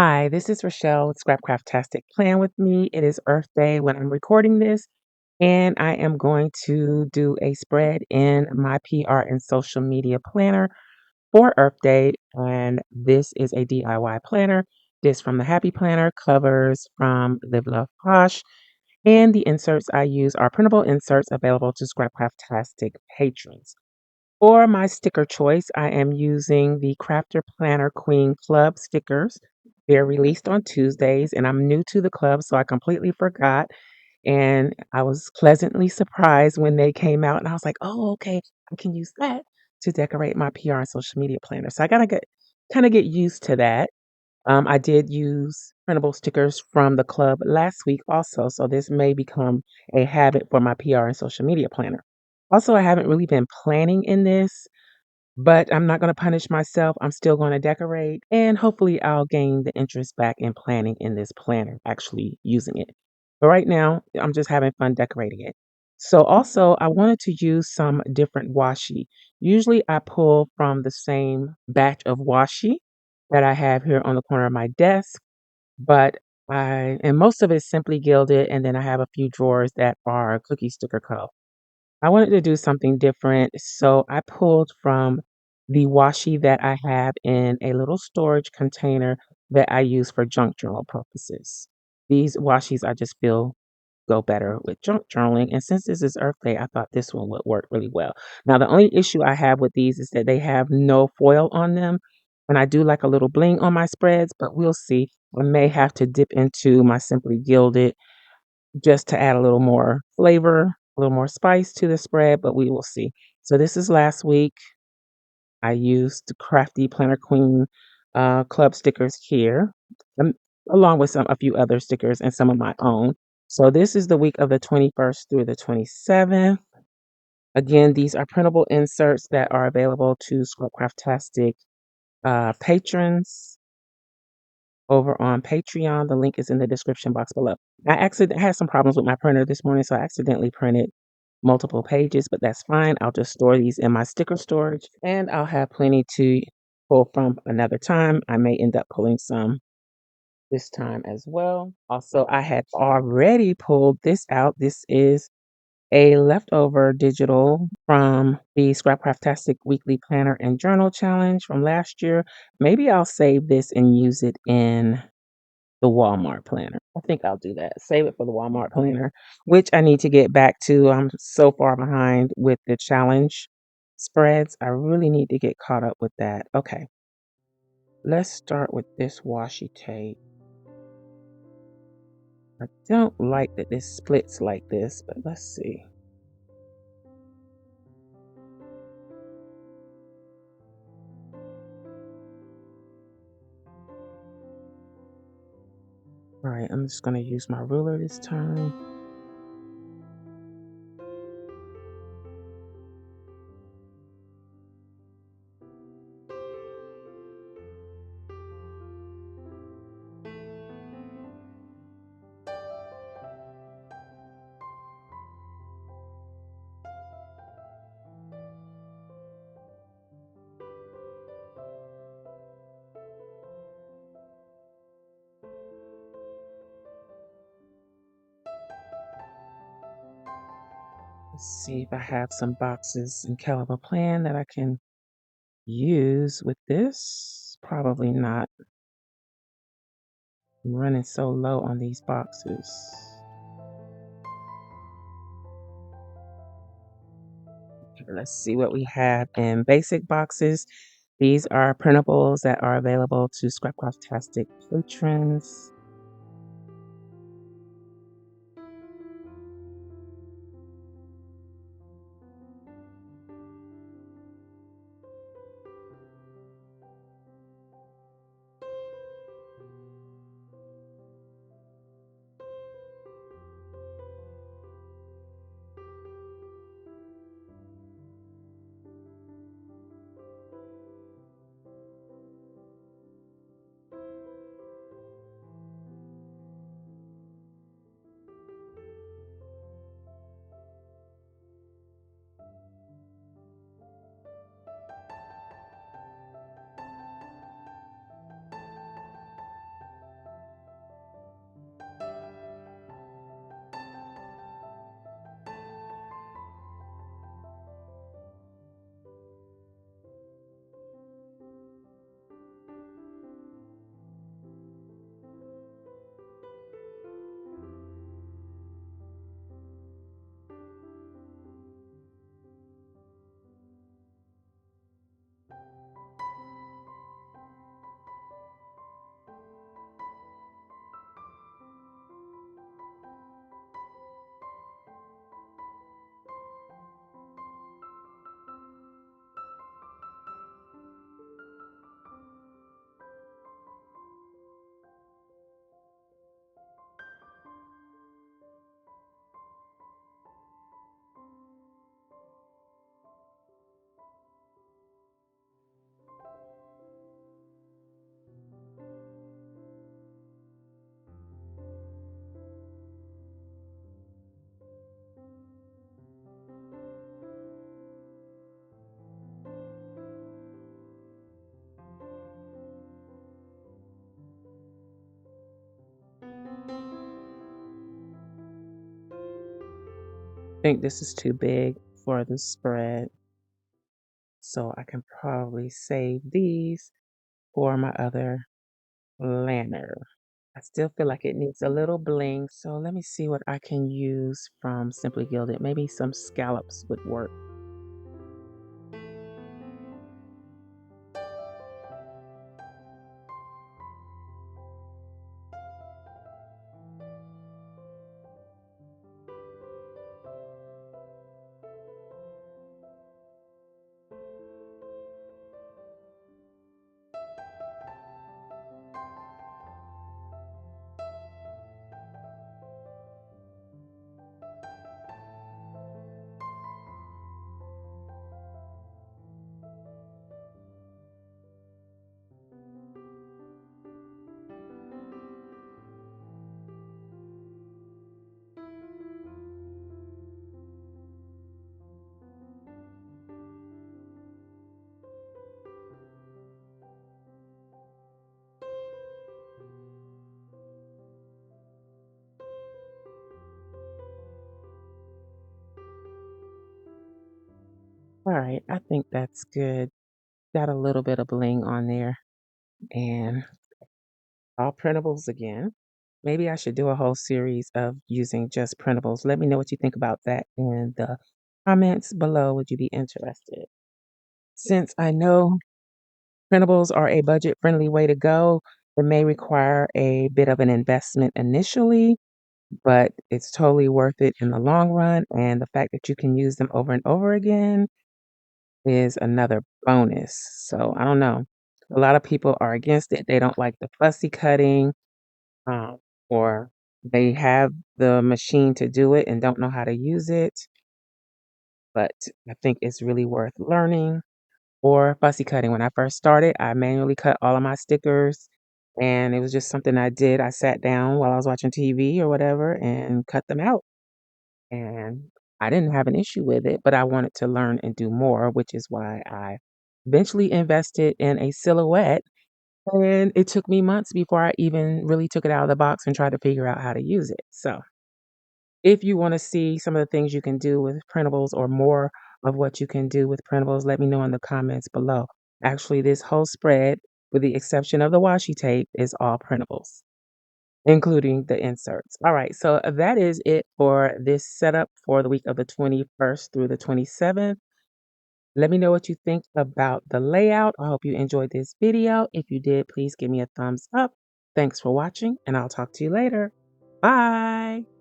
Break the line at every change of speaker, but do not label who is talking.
Hi, this is Rochelle with Scrapcraftastic. Plan with me. It is Earth Day when I'm recording this, and I am going to do a spread in my PR and social media planner for Earth Day. And this is a DIY planner. This from the Happy Planner, covers from Live Love Posh, and the inserts I use are printable inserts available to Scrapcraftastic patrons. For my sticker choice, I am using the Crafter Planner Queen Club stickers. They're released on Tuesdays, and I'm new to the club, so I completely forgot. And I was pleasantly surprised when they came out, and I was like, "Oh, okay, I can use that to decorate my PR and social media planner." So I gotta get kind of get used to that. I did use printable stickers from the club last week also, so this may become a habit for my PR and social media planner. Also, I haven't really been planning in this, but I'm not going to punish myself. I'm still going to decorate, and hopefully I'll gain the interest back in planning in this planner, actually using it. But right now, I'm just having fun decorating it. So also, I wanted to use some different washi. Usually I pull from the same batch of washi that I have here on the corner of my desk, but and most of it is simply gilded, and then I have a few drawers that are cookie sticker color. I wanted to do something different, so I pulled from the washi that I have in a little storage container that I use for junk journal purposes. These washis I just feel go better with junk journaling, and since this is Earth Day, I thought this one would work really well. Now, the only issue I have with these is that they have no foil on them, and I do like a little bling on my spreads, but we'll see. I may have to dip into my Simply Gilded just to add a little more flavor, a little more spice to the spread, but we will see. So this is last week. I used the Crafty Planner Queen club stickers here, um, along with a few other stickers and some of my own. So this is the week of the 21st through the 27th. Again, these are printable inserts that are available to Scrapcraftastic patrons over on Patreon. The link is in the description box below. I had some problems with my printer this morning, so I accidentally printed multiple pages, but that's fine. I'll just store these in my sticker storage, and I'll have plenty to pull from another time. I may end up pulling some this time as well. Also, I had already pulled this out. This is a leftover digital from the Scrapcraftastic Weekly Planner and Journal Challenge from last year. Maybe I'll save this and use it in the Walmart planner. I think I'll do that. Save it for the Walmart planner, which I need to get back to. I'm so far behind with the challenge spreads. I really need to get caught up with that. Okay, let's start with this washi tape. I don't like that this splits like this, but let's see. All right, I'm just going to use my ruler this time. Let's see if I have some boxes in Caliber Plan that I can use with this. Probably not. I'm running so low on these boxes. Let's see what we have in basic boxes. These are printables that are available to Scrapcraftastic patrons. think this is too big for the spread, so I can probably save these for my other planner. I still feel like it needs a little bling, so let me see what I can use from Simply Gilded. Maybe some scallops would work. All right, I think that's good. Got a little bit of bling on there and all printables again. Maybe I should do a whole series of using just printables. Let me know what you think about that in the comments below. Would you be interested? Since I know printables are a budget friendly way to go, it may require a bit of an investment initially, but it's totally worth it in the long run. And the fact that you can use them over and over again is another bonus. So I don't know. A lot of people are against it. They don't like the fussy cutting, um, or they have the machine to do it and don't know how to use it. But I think it's really worth learning. Or fussy cutting. When I first started, I manually cut all of my stickers, and it was just something I did. I sat down while I was watching TV or whatever and cut them out. And I didn't have an issue with it, but I wanted to learn and do more, which is why I eventually invested in a silhouette. And it took me months before I even really took it out of the box and tried to figure out how to use it. So, if you want to see some of the things you can do with printables or more of what you can do with printables, let me know in the comments below. Actually, this whole spread, with the exception of the washi tape, is all printables, including the inserts. All right, so that is it for this setup for the week of the 21st through the 27th. Let me know what you think about the layout. I hope you enjoyed this video. If you did, please give me a thumbs up. Thanks for watching, and I'll talk to you later. Bye.